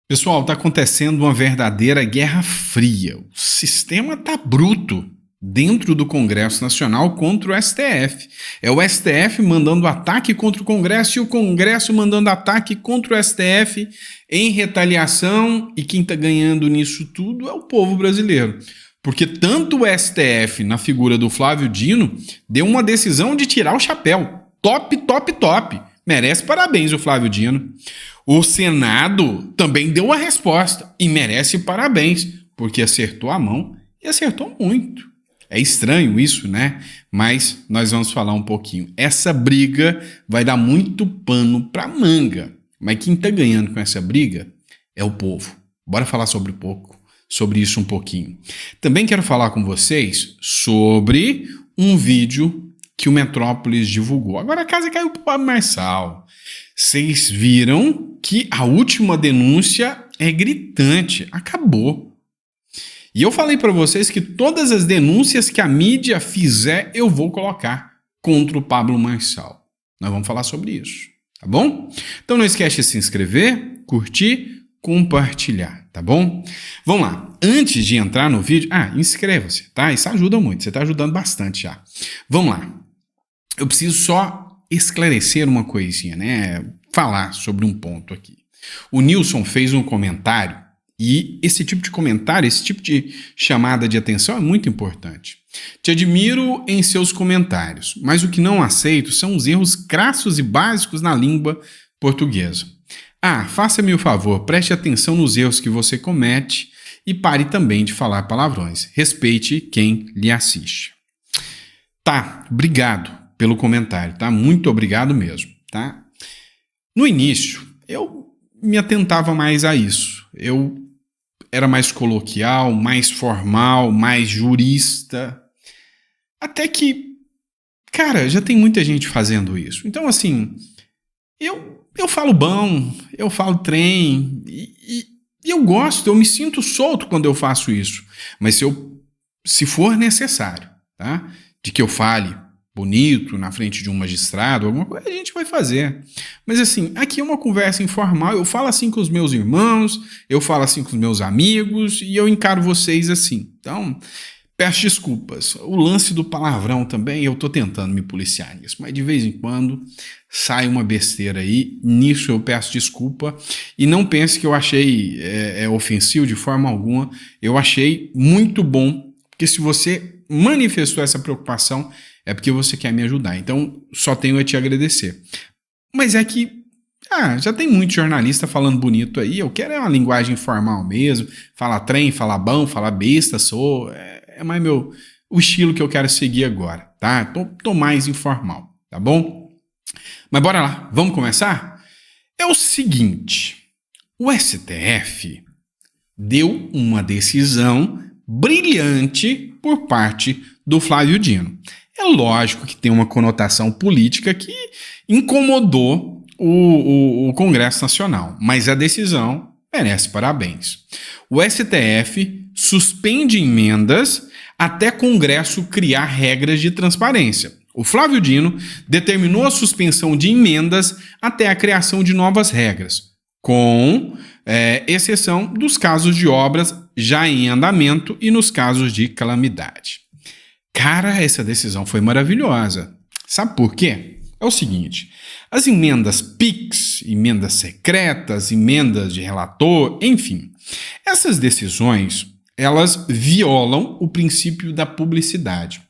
Pessoal, está acontecendo uma verdadeira guerra fria. O sistema está bruto dentro do Congresso Nacional contra o STF. É o STF mandando ataque contra o Congresso e o Congresso mandando ataque contra o STF em retaliação. E quem está ganhando nisso tudo é o povo brasileiro. Porque tanto o STF, na figura do Flávio Dino, deu uma decisão de tirar o chapéu. Top, top, top. Merece parabéns o Flávio Dino. O Senado também deu a resposta e merece parabéns, porque acertou a mão e acertou muito. É estranho isso, né? Mas nós vamos falar um pouquinho. Essa briga vai dar muito pano para manga. Mas quem está ganhando com essa briga é o povo. Bora falar sobre isso um pouquinho. Também quero falar com vocês sobre um vídeo que o Metrópolis divulgou. Agora a casa caiu para o Pablo Marçal. Vocês viram que a última denúncia é gritante. Acabou. E eu falei para vocês que todas as denúncias que a mídia fizer, eu vou colocar contra o Pablo Marçal. Nós vamos falar sobre isso, tá bom? Então não esquece de se inscrever, curtir, compartilhar, tá bom? Vamos lá. Antes de entrar no vídeo... inscreva-se, tá? Isso ajuda muito. Você tá ajudando bastante já. Vamos lá. Eu preciso só esclarecer uma coisinha, né? Falar sobre um ponto aqui. O Nilson fez um comentário e esse tipo de comentário, esse tipo de chamada de atenção é muito importante. Te admiro em seus comentários, mas o que não aceito são os erros crassos e básicos na língua portuguesa. Faça-me o favor, preste atenção nos erros que você comete e pare também de falar palavrões. Respeite quem lhe assiste. Tá, obrigado pelo comentário, tá? Muito obrigado mesmo, tá? No início, eu me atentava mais a isso. Eu era mais coloquial, mais formal, mais jurista. Até que, cara, já tem muita gente fazendo isso. Então, assim, eu falo bom, eu falo trem, e eu gosto, eu me sinto solto quando eu faço isso. Mas se for necessário, tá? De que eu fale bonito na frente de um magistrado, alguma coisa, a gente vai fazer. Mas assim, aqui é uma conversa informal, eu falo assim com os meus irmãos, eu falo assim com os meus amigos e eu encaro vocês assim. Então, peço desculpas. O lance do palavrão também, eu tô tentando me policiar nisso, mas de vez em quando sai uma besteira aí, nisso eu peço desculpa e não pense que eu achei ofensivo de forma alguma, eu achei muito bom, porque se você manifestou essa preocupação, é porque você quer me ajudar. Então, só tenho a te agradecer. Mas é que já tem muito jornalista falando bonito aí. Eu quero uma linguagem formal mesmo. Falar trem, falar bom, falar besta, é mais o estilo que eu quero seguir agora, tá? Tô mais informal, tá bom? Mas bora lá, vamos começar? É o seguinte, o STF deu uma decisão brilhante por parte do Flávio Dino. É lógico que tem uma conotação política que incomodou o Congresso Nacional, mas a decisão merece parabéns. O STF suspende emendas até Congresso criar regras de transparência. O Flávio Dino determinou a suspensão de emendas até a criação de novas regras, com exceção dos casos de obras já em andamento e nos casos de calamidade. Cara, essa decisão foi maravilhosa. Sabe por quê? É o seguinte, as emendas PIX, emendas secretas, emendas de relator, enfim, essas decisões, elas violam o princípio da publicidade.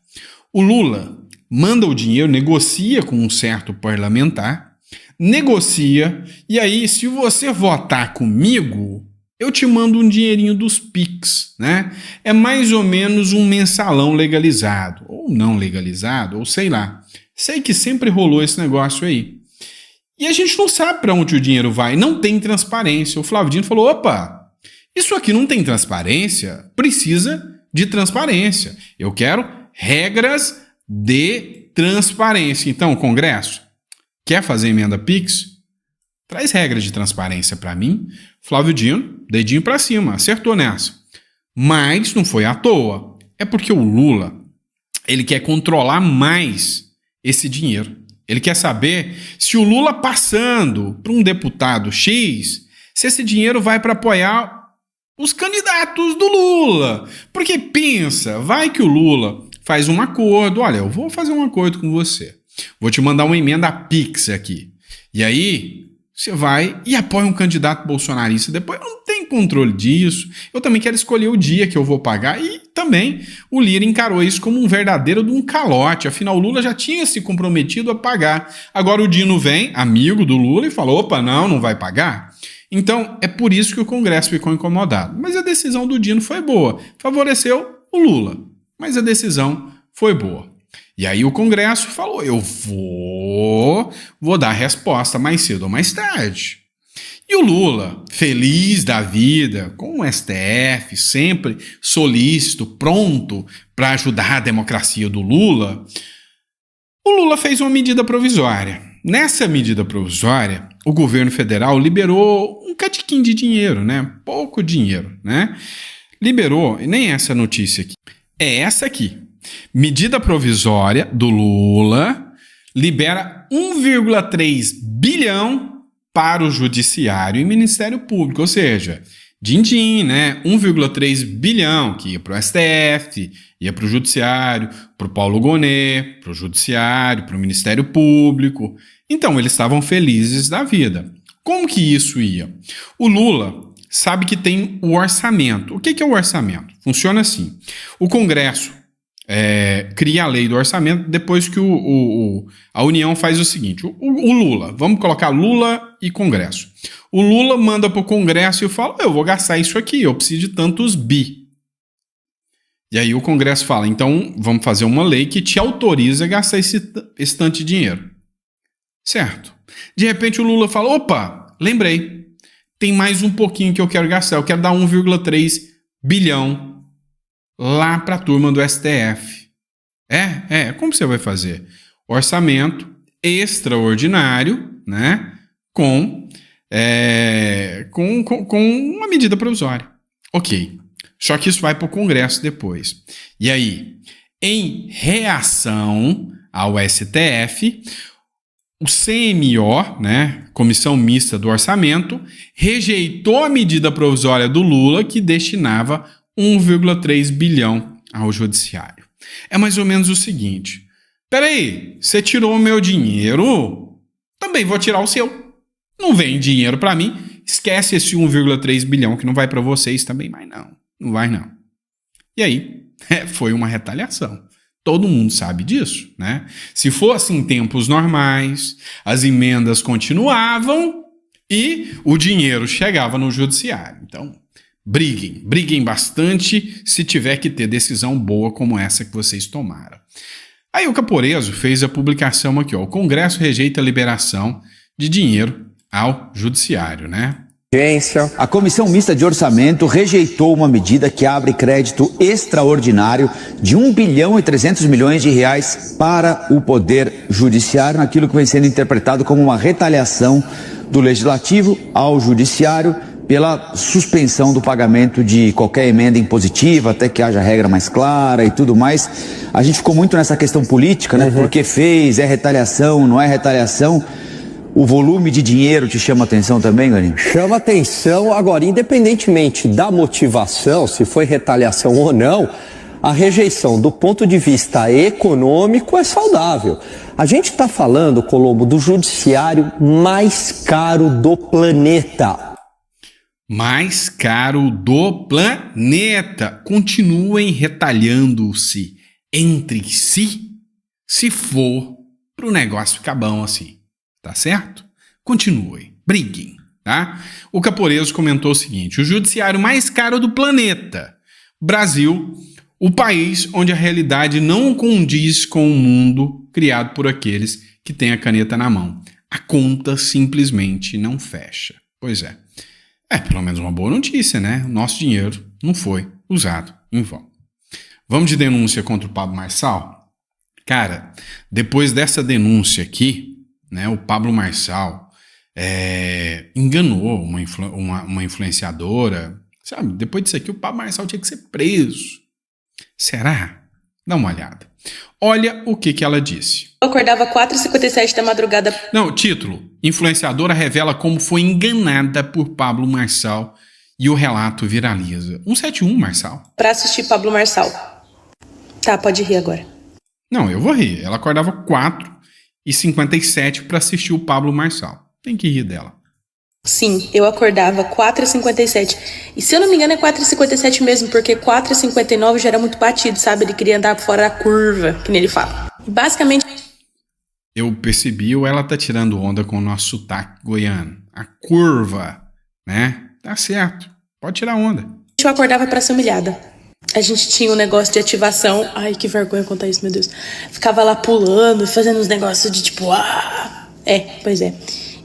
O Lula manda o dinheiro, negocia com um certo parlamentar, negocia, e aí se você votar comigo, eu te mando um dinheirinho dos PIX, né? É mais ou menos um mensalão legalizado, ou não legalizado, ou sei lá. Sei que sempre rolou esse negócio aí. E a gente não sabe para onde o dinheiro vai, não tem transparência. O Flávio Dino falou, opa, isso aqui não tem transparência, precisa de transparência. Eu quero regras de transparência. Então, Congresso, quer fazer emenda PIX? Traz regras de transparência para mim. Flávio Dino, dedinho para cima, acertou nessa. Mas não foi à toa. É porque o Lula, ele quer controlar mais esse dinheiro. Ele quer saber se o Lula passando para um deputado X, se esse dinheiro vai para apoiar os candidatos do Lula. Porque pensa, vai que o Lula faz um acordo, olha, eu vou fazer um acordo com você, vou te mandar uma emenda Pix aqui, e aí você vai e apoia um candidato bolsonarista, depois eu não tenho controle disso, eu também quero escolher o dia que eu vou pagar, e também o Lira encarou isso como um verdadeiro de um calote, afinal o Lula já tinha se comprometido a pagar, agora o Dino vem, amigo do Lula, e falou, opa, não vai pagar? Então é por isso que o Congresso ficou incomodado, mas a decisão do Dino foi boa, favoreceu o Lula, mas a decisão foi boa. E aí o Congresso falou, eu vou dar a resposta mais cedo ou mais tarde. E o Lula, feliz da vida, com o STF, sempre solícito, pronto para ajudar a democracia do Lula, o Lula fez uma medida provisória. Nessa medida provisória, o governo federal liberou um catiquinho de dinheiro, né? Pouco dinheiro, né? Liberou, e nem essa notícia aqui, é essa aqui. Medida provisória do Lula libera 1,3 bilhão para o Judiciário e Ministério Público, ou seja, din-din, né? 1,3 bilhão que ia para o STF, ia para o Judiciário, para o Paulo Gonet, para o Judiciário, para o Ministério Público. Então, eles estavam felizes da vida. Como que isso ia? O Lula sabe que tem o orçamento. O que é o orçamento? Funciona assim. O Congresso cria a lei do orçamento depois que a União faz o seguinte. O Lula, vamos colocar Lula e Congresso. O Lula manda para o Congresso e fala, eu vou gastar isso aqui, eu preciso de tantos bi. E aí o Congresso fala, então vamos fazer uma lei que te autoriza a gastar esse tanto de dinheiro. Certo. De repente o Lula fala, opa, lembrei, tem mais um pouquinho que eu quero gastar, eu quero dar 1,3 bilhão lá para a turma do STF. Como você vai fazer? Orçamento extraordinário, né, com uma medida provisória. Ok. Só que isso vai para o Congresso depois. E aí, em reação ao STF, o CMO, né, Comissão Mista do Orçamento, rejeitou a medida provisória do Lula que destinava 1,3 bilhão ao Judiciário. É mais ou menos o seguinte, peraí, você tirou o meu dinheiro, também vou tirar o seu. Não vem dinheiro para mim, esquece esse 1,3 bilhão que não vai para vocês também, mas não vai não. E aí, foi uma retaliação. Todo mundo sabe disso, né? Se fosse em tempos normais, as emendas continuavam e o dinheiro chegava no Judiciário. Então, briguem bastante se tiver que ter decisão boa como essa que vocês tomaram. Aí o Caporeso fez a publicação aqui, ó, o Congresso rejeita a liberação de dinheiro ao Judiciário, né? A Comissão Mista de Orçamento rejeitou uma medida que abre crédito extraordinário de 1 bilhão e 300 milhões de reais para o Poder Judiciário, naquilo que vem sendo interpretado como uma retaliação do Legislativo ao Judiciário pela suspensão do pagamento de qualquer emenda impositiva, até que haja regra mais clara e tudo mais. A gente ficou muito nessa questão política, né? Porque fez, é retaliação, não é retaliação. O volume de dinheiro te chama atenção também, Garinho? Chama atenção. Agora, independentemente da motivação, se foi retaliação ou não, a rejeição do ponto de vista econômico é saudável. A gente está falando, Colombo, do judiciário mais caro do planeta. Mais caro do planeta. Continuem retalhando-se entre si, se for para o negócio ficar bom assim. Tá certo? Continuem, briguem, tá? O Caporeso comentou o seguinte, o judiciário mais caro do planeta. Brasil, o país onde a realidade não condiz com o mundo criado por aqueles que têm a caneta na mão. A conta simplesmente não fecha. Pois é. Pelo menos uma boa notícia, né? O nosso dinheiro não foi usado em vão. Vamos de denúncia contra o Pablo Marçal? Cara, depois dessa denúncia aqui, né, o Pablo Marçal enganou uma influenciadora. Sabe, depois disso aqui o Pablo Marçal tinha que ser preso. Será? Dá uma olhada. Olha o que ela disse. Eu acordava 4h57 da madrugada. Não, título. Influenciadora revela como foi enganada por Pablo Marçal e o relato viraliza. 171, Marçal. Pra assistir Pablo Marçal. Tá, pode rir agora. Não, eu vou rir. Ela acordava 4h57 pra assistir o Pablo Marçal. Tem que rir dela. Sim, eu acordava 4h57. E se eu não me engano é 4h57 mesmo, porque 4h59 já era muito batido, sabe? Ele queria andar fora da curva, que nem ele fala. E basicamente... Eu percebi ou ela tá tirando onda com o nosso sotaque goiano. A curva, né? Tá certo. Pode tirar onda. Eu acordava pra ser humilhada. A gente tinha um negócio de ativação. Ai, que vergonha contar isso, meu Deus. Ficava lá pulando, fazendo uns negócios de tipo... pois é.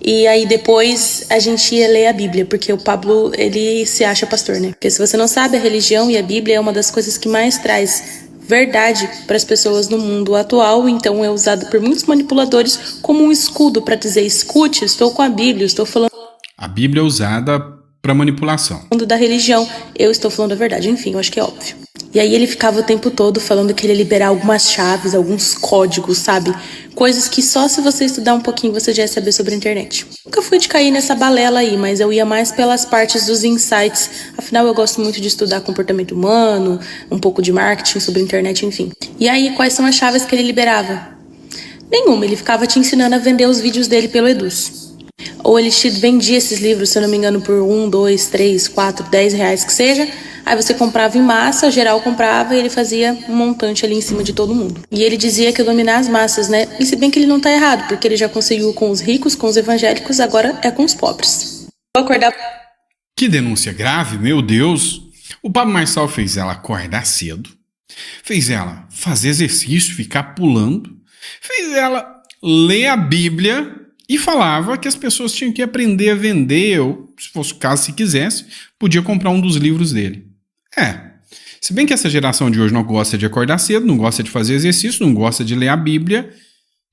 E aí depois a gente ia ler a Bíblia, porque o Pablo, ele se acha pastor, né? Porque se você não sabe, a religião e a Bíblia é uma das coisas que mais traz verdade para as pessoas no mundo atual, então é usado por muitos manipuladores como um escudo para dizer: escute, estou com a Bíblia, estou falando... A Bíblia é usada para manipulação. Da religião, eu estou falando a verdade, enfim, eu acho que é óbvio. E aí ele ficava o tempo todo falando que ele ia liberar algumas chaves, alguns códigos, sabe? Coisas que só se você estudar um pouquinho você já ia saber sobre a internet. Nunca fui de cair nessa balela aí, mas eu ia mais pelas partes dos insights. Afinal, eu gosto muito de estudar comportamento humano, um pouco de marketing sobre a internet, enfim. E aí, quais são as chaves que ele liberava? Nenhuma, ele ficava te ensinando a vender os vídeos dele pelo Eduz. Ou ele te vendia esses livros, se eu não me engano, por 1, 2, 3, 4, 10 reais que seja. Aí você comprava em massa, geral comprava e ele fazia um montante ali em cima de todo mundo. E ele dizia que ia dominar as massas, né? E se bem que ele não tá errado, porque ele já conseguiu com os ricos, com os evangélicos, agora é com os pobres. Vou acordar... Que denúncia grave, meu Deus! O Pablo Marçal fez ela acordar cedo, fez ela fazer exercício, ficar pulando, fez ela ler a Bíblia e falava que as pessoas tinham que aprender a vender, ou, se fosse o caso, se quisesse, podia comprar um dos livros dele. Se bem que essa geração de hoje não gosta de acordar cedo, não gosta de fazer exercício, não gosta de ler a Bíblia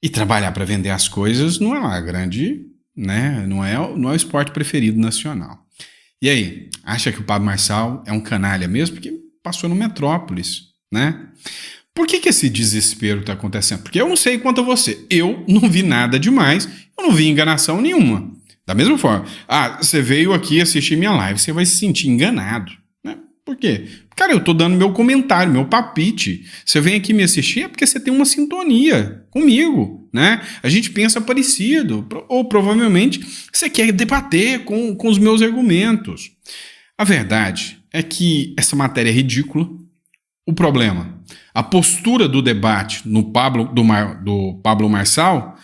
e trabalhar para vender as coisas, não é lá grande, né? Não é o esporte preferido nacional. E aí, acha que o Pablo Marçal é um canalha mesmo? Porque passou no Metrópolis, né? Por que esse desespero está acontecendo? Porque eu não sei quanto a você. Eu não vi nada demais, eu não vi enganação nenhuma. Da mesma forma, você veio aqui assistir minha live, você vai se sentir enganado, né? Por quê? Cara, eu tô dando meu comentário, meu palpite. Você vem aqui me assistir é porque você tem uma sintonia comigo, né? A gente pensa parecido, ou provavelmente você quer debater com os meus argumentos. A verdade é que essa matéria é ridícula. O problema, a postura do debate do Pablo Marçal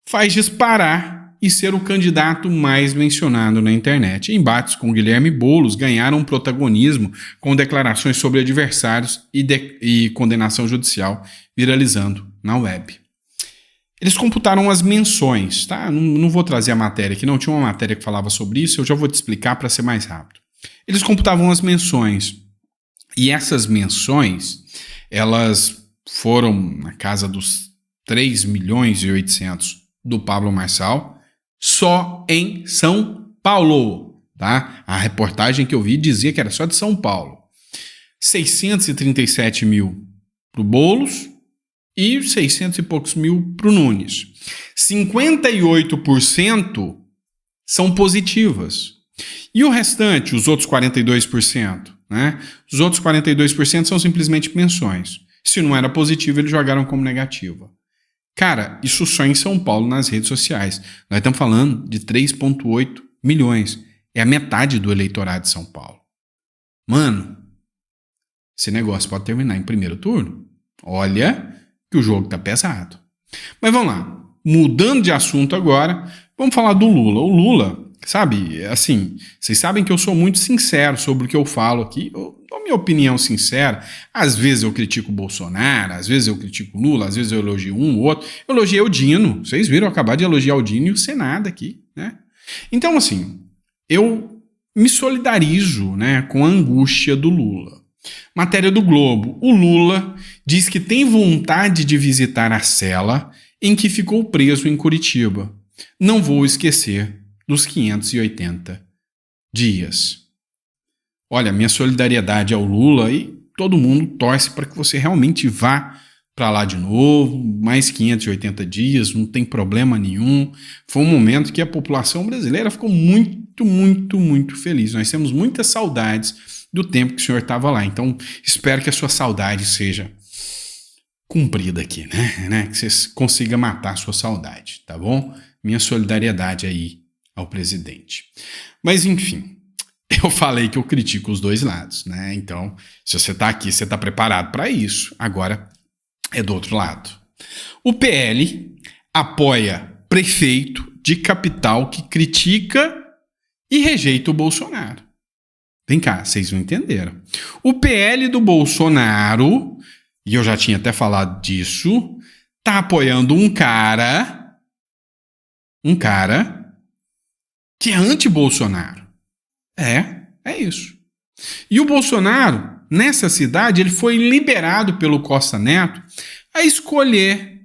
faz disparar e ser o candidato mais mencionado na internet. Embates com Guilherme Boulos ganharam protagonismo com declarações sobre adversários e condenação judicial viralizando na web. Eles computaram as menções, tá? Não vou trazer a matéria aqui, não tinha uma matéria que falava sobre isso, eu já vou te explicar para ser mais rápido. Eles computavam as menções, e essas menções, elas foram na casa dos 3.800.000 do Pablo Marçal, só em São Paulo, tá? A reportagem que eu vi dizia que era só de São Paulo. 637 mil para o Boulos e 600 e poucos mil para o Nunes. 58% são positivas. E o restante, os outros 42%, né? Os outros 42% são simplesmente menções. Se não era positivo, eles jogaram como negativa. Cara, isso só em São Paulo nas redes sociais. Nós estamos falando de 3,8 milhões. É a metade do eleitorado de São Paulo. Mano, esse negócio pode terminar em primeiro turno. Olha que o jogo tá pesado. Mas vamos lá. Mudando de assunto agora, vamos falar do Lula. O Lula, sabe, assim, vocês sabem que eu sou muito sincero sobre o que eu falo aqui. Eu dou minha opinião sincera. Às vezes eu critico o Bolsonaro, às vezes eu critico o Lula, às vezes eu elogio um ou outro. Eu elogiei o Dino. Vocês viram, eu acabar de elogiar o Dino e o Senado aqui, né? Então, assim, eu me solidarizo, né, com a angústia do Lula. Matéria do Globo. O Lula diz que tem vontade de visitar a cela em que ficou preso em Curitiba. Não vou esquecer dos 580 dias. Olha, minha solidariedade ao Lula e todo mundo torce para que você realmente vá para lá de novo, mais 580 dias, não tem problema nenhum. Foi um momento que a população brasileira ficou muito, muito, muito feliz. Nós temos muitas saudades do tempo que o senhor estava lá. Então, espero que a sua saudade seja cumprida aqui, né? Que você consiga matar a sua saudade, tá bom? Minha solidariedade aí ao presidente. Mas, enfim, eu falei que eu critico os dois lados, né? Então, se você está aqui, você está preparado para isso. Agora é do outro lado. O PL apoia prefeito de capital que critica e rejeita o Bolsonaro. Vem cá, vocês não entenderam. O PL do Bolsonaro, e eu já tinha até falado disso, tá apoiando um cara que é anti-Bolsonaro. É isso. E o Bolsonaro, nessa cidade, ele foi liberado pelo Costa Neto a escolher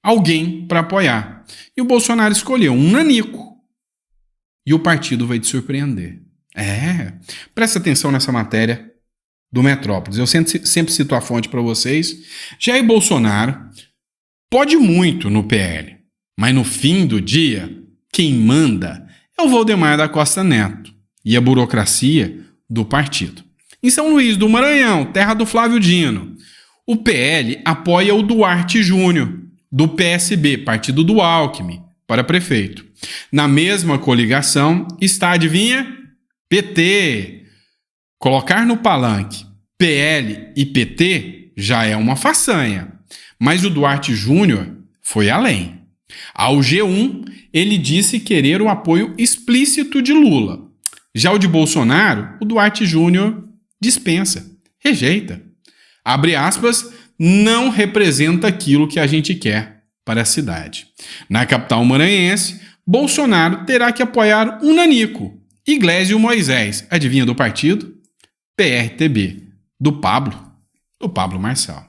alguém para apoiar. E o Bolsonaro escolheu um nanico. E o partido vai te surpreender. Presta atenção nessa matéria do Metrópolis. Eu sempre cito a fonte para vocês. Jair Bolsonaro pode muito no PL, mas no fim do dia, quem manda é o Valdemar da Costa Neto e a burocracia do partido. Em São Luís do Maranhão, terra do Flávio Dino, o PL apoia o Duarte Júnior, do PSB, partido do Alckmin, para prefeito. Na mesma coligação está, adivinha? PT. Colocar no palanque PL e PT já é uma façanha, mas o Duarte Júnior foi além. Ao G1, ele disse querer o apoio explícito de Lula. Já o de Bolsonaro, o Duarte Júnior dispensa, rejeita. Abre aspas, não representa aquilo que a gente quer para a cidade. Na capital maranhense, Bolsonaro terá que apoiar um nanico, Iglesias Moisés, adivinha do partido? PRTB, do Pablo Marçal.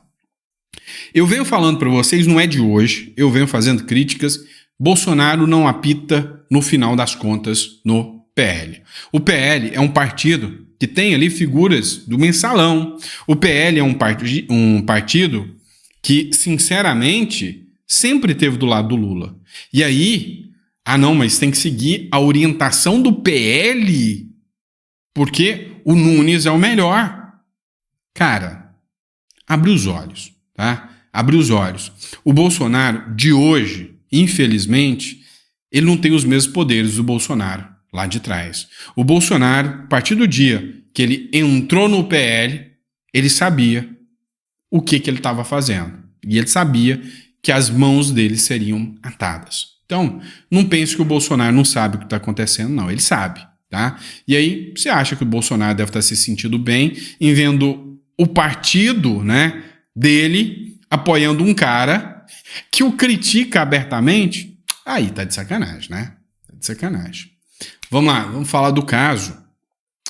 Eu venho falando para vocês, não é de hoje, eu venho fazendo críticas, Bolsonaro não apita no final das contas no PL. O PL é um partido que tem ali figuras do mensalão. O PL é um partido que, sinceramente, sempre esteve do lado do Lula. E aí, mas tem que seguir a orientação do PL, porque o Nunes é o melhor. Cara, abre os olhos, tá? Abre os olhos. O Bolsonaro de hoje, infelizmente, ele não tem os mesmos poderes do Bolsonaro lá de trás. O Bolsonaro, a partir do dia que ele entrou no PL, ele sabia o que ele estava fazendo. E ele sabia que as mãos dele seriam atadas. Então, não pense que o Bolsonaro não sabe o que está acontecendo, não. Ele sabe, tá? E aí, você acha que o Bolsonaro deve estar se sentindo bem em vendo o partido, né, dele apoiando um cara que o critica abertamente? Aí tá de sacanagem, né? Tá de sacanagem. Vamos lá, vamos falar do caso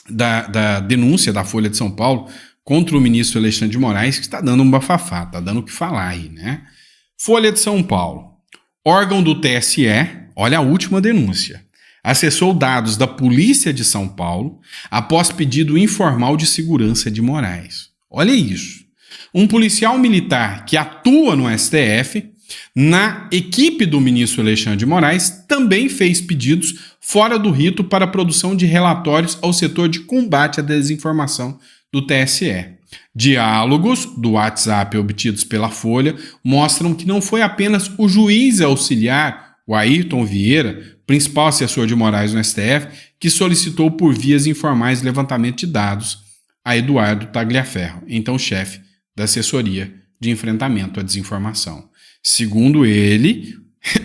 da denúncia da Folha de São Paulo contra o ministro Alexandre de Moraes, que está dando um bafafá, está dando o que falar aí, né? Folha de São Paulo. Órgão do TSE, olha a última denúncia, acessou dados da Polícia de São Paulo após pedido informal de segurança de Moraes. Olha isso. Um policial militar que atua no STF, na equipe do ministro Alexandre de Moraes, também fez pedidos fora do rito para a produção de relatórios ao setor de combate à desinformação do TSE. Diálogos do WhatsApp obtidos pela Folha mostram que não foi apenas o juiz auxiliar, o Ayrton Vieira, principal assessor de Moraes no STF, que solicitou por vias informais levantamento de dados a Eduardo Tagliaferro, então chefe da assessoria de enfrentamento à desinformação. Segundo ele,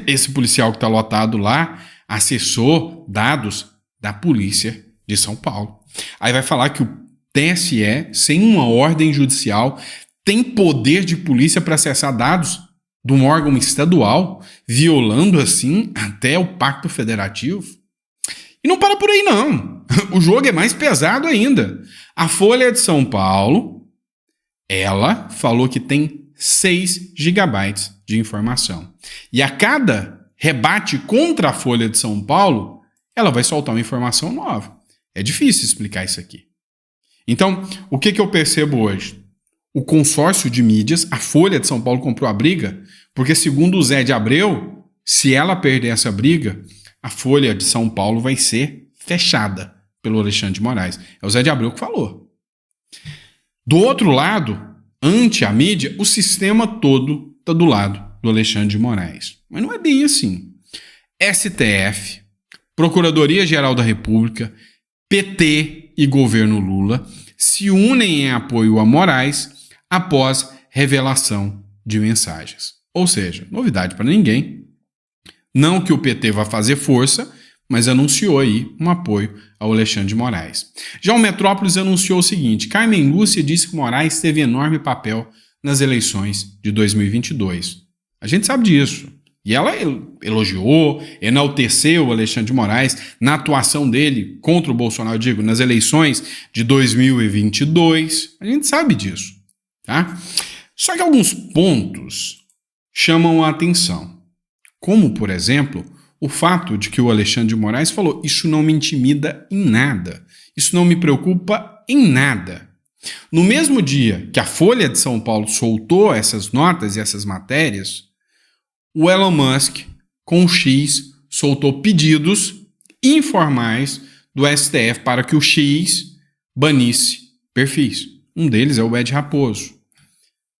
esse policial que está lotado lá acessou dados da Polícia de São Paulo. Aí vai falar que o TSE, sem uma ordem judicial, tem poder de polícia para acessar dados de um órgão estadual, violando assim até o Pacto Federativo. E não para por aí não. O jogo é mais pesado ainda. A Folha de São Paulo, ela falou que tem 6 gigabytes de informação. E a cada rebate contra a Folha de São Paulo, ela vai soltar uma informação nova. É difícil explicar isso aqui. Então, o que eu percebo hoje? o consórcio de mídias, a Folha de São Paulo comprou a briga, porque segundo o Zé de Abreu, se ela perder essa briga, a Folha de São Paulo vai ser fechada pelo Alexandre de Moraes. É o Zé de Abreu que falou. Do outro lado, ante a mídia, o sistema todo está do lado do Alexandre de Moraes. Mas não é bem assim. STF, Procuradoria-Geral da República, PT e governo Lula se unem em apoio a Moraes após revelação de mensagens. Ou seja, novidade para ninguém. Não que o PT vá fazer força, mas anunciou aí um apoio ao Alexandre de Moraes. Já o Metrópolis anunciou o seguinte: Carmen Lúcia disse que Moraes teve enorme papel nas eleições de 2022. A gente sabe disso. E ela elogiou, enalteceu o Alexandre de Moraes na atuação dele contra o Bolsonaro, digo, nas eleições de 2022. A gente sabe disso, tá? Só que alguns pontos chamam a atenção. Como, por exemplo, o fato de que o Alexandre de Moraes falou: isso não me intimida em nada, isso não me preocupa em nada. No mesmo dia que a Folha de São Paulo soltou essas notas e essas matérias, o Elon Musk, com o X, soltou pedidos informais do STF para que o X banisse perfis. Um deles é o Ed Raposo.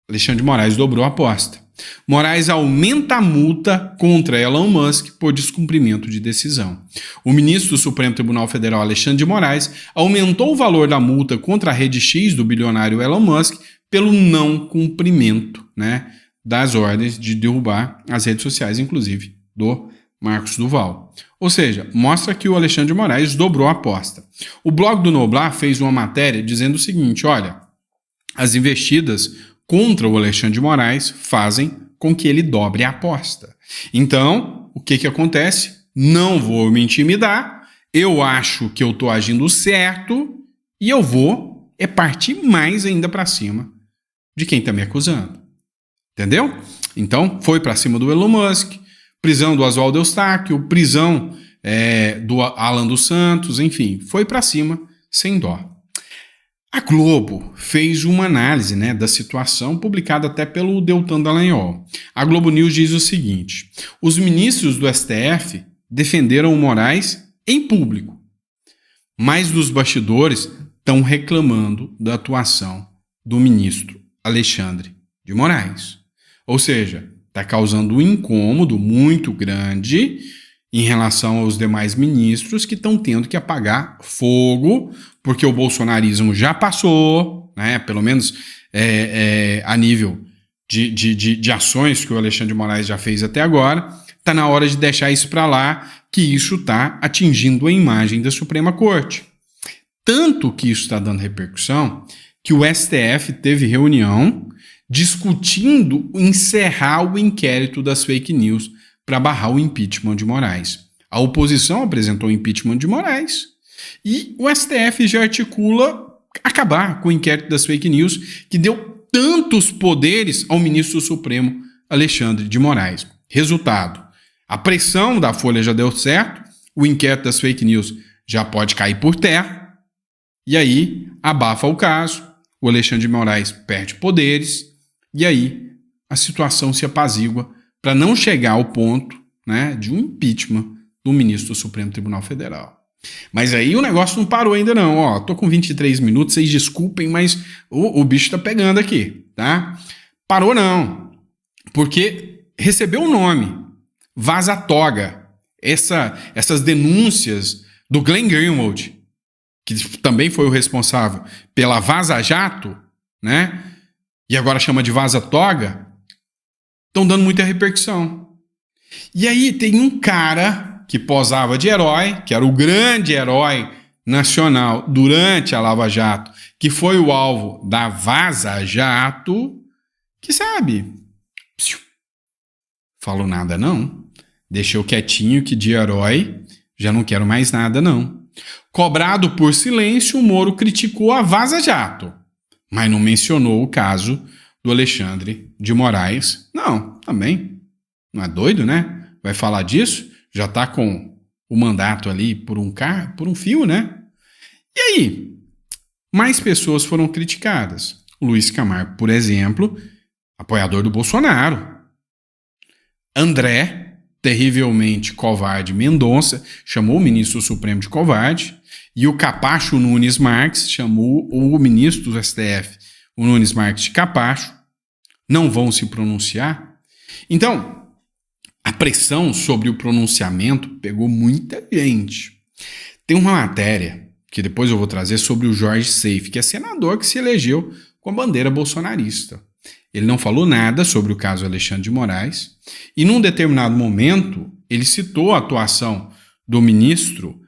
Alexandre de Moraes dobrou a aposta. Moraes aumenta a multa contra Elon Musk por descumprimento de decisão. O ministro do Supremo Tribunal Federal, Alexandre de Moraes, aumentou o valor da multa contra a rede X do bilionário Elon Musk pelo não cumprimento, das ordens de derrubar as redes sociais, inclusive do Marcos Duval. Ou seja, mostra que o Alexandre de Moraes dobrou a aposta. O blog do Noblar fez uma matéria dizendo o seguinte: olha, as investidas contra o Alexandre de Moraes fazem com que ele dobre a aposta. Então, o que acontece? Não vou me intimidar, eu acho que eu estou agindo certo e eu vou partir mais ainda para cima de quem está me acusando. Entendeu? Então, foi para cima do Elon Musk, prisão do Oswaldo Eustáquio, prisão do Alan dos Santos, enfim, foi para cima sem dó. A Globo fez uma análise da situação, publicada até pelo Deltan Dallagnol. A Globo News diz o seguinte: os ministros do STF defenderam o Moraes em público, mas nos bastidores estão reclamando da atuação do ministro Alexandre de Moraes. Ou seja, está causando um incômodo muito grande em relação aos demais ministros que estão tendo que apagar fogo, porque o bolsonarismo já passou, pelo menos a nível de ações que o Alexandre de Moraes já fez até agora. Está na hora de deixar isso para lá, que isso está atingindo a imagem da Suprema Corte. Tanto que isso está dando repercussão que o STF teve reunião discutindo encerrar o inquérito das fake news para barrar o impeachment de Moraes. A oposição apresentou o impeachment de Moraes e o STF já articula acabar com o inquérito das fake news que deu tantos poderes ao ministro Supremo Alexandre de Moraes. Resultado: a pressão da Folha já deu certo, o inquérito das fake news já pode cair por terra e aí abafa o caso, o Alexandre de Moraes perde poderes. E aí a situação se apazigua para não chegar ao ponto de um impeachment do ministro do Supremo Tribunal Federal. Mas aí o negócio não parou ainda não. Tô com 23 minutos, vocês desculpem, mas o bicho tá pegando aqui, tá? Parou não, porque recebeu o nome, Vaza Toga, essas denúncias do Glenn Greenwald, que também foi o responsável pela Vaza Jato, e agora chama de Vaza Toga, estão dando muita repercussão. E aí tem um cara que posava de herói, que era o grande herói nacional durante a Lava Jato, que foi o alvo da Vaza Jato, que sabe, falou nada não, deixou quietinho que de herói já não quero mais nada não. Cobrado por silêncio, o Moro criticou a Vaza Jato, mas não mencionou o caso do Alexandre de Moraes. Não, também. Não é doido, Vai falar disso? Já está com o mandato ali por um fio, E aí? Mais pessoas foram criticadas. Luiz Camargo, por exemplo, apoiador do Bolsonaro. André, terrivelmente covarde Mendonça, chamou o ministro Supremo de covarde, e o capacho Nunes Marques chamou o ministro do STF, o Nunes Marques, de capacho. Não vão se pronunciar. Então, a pressão sobre o pronunciamento pegou muita gente. Tem uma matéria que depois eu vou trazer sobre o Jorge Seife, que é senador que se elegeu com a bandeira bolsonarista. Ele não falou nada sobre o caso Alexandre de Moraes e, num determinado momento, ele citou a atuação do ministro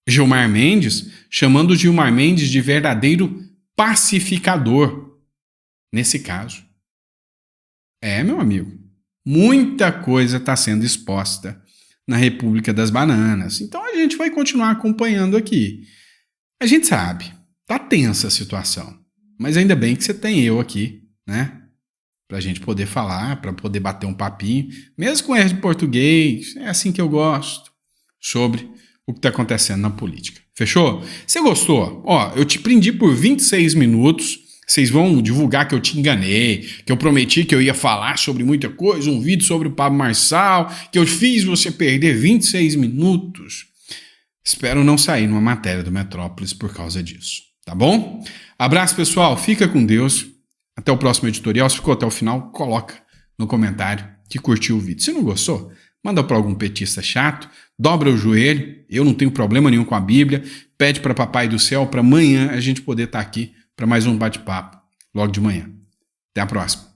Gilmar Mendes, chamando o Gilmar Mendes de verdadeiro pacificador nesse caso. Meu amigo, muita coisa está sendo exposta na República das Bananas. Então a gente vai continuar acompanhando aqui. A gente sabe, tá tensa a situação. Mas ainda bem que você tem eu aqui, né? Pra gente poder falar, pra poder bater um papinho, mesmo com erro de português, é assim que eu gosto, sobre o que tá acontecendo na política. Fechou? Você gostou? Ó, eu te prendi por 26 minutos, vocês vão divulgar que eu te enganei, que eu prometi que eu ia falar sobre muita coisa, um vídeo sobre o Pablo Marçal, que eu fiz você perder 26 minutos. Espero não sair numa matéria do Metrópolis por causa disso, tá bom? Abraço, pessoal. Fica com Deus. Até o próximo editorial. Se ficou até o final, coloca no comentário que curtiu o vídeo. Se não gostou, manda para algum petista chato, dobra o joelho. Eu não tenho problema nenhum com a Bíblia. Pede para Papai do Céu para amanhã a gente poder estar aqui para mais um bate-papo logo de manhã. Até a próxima.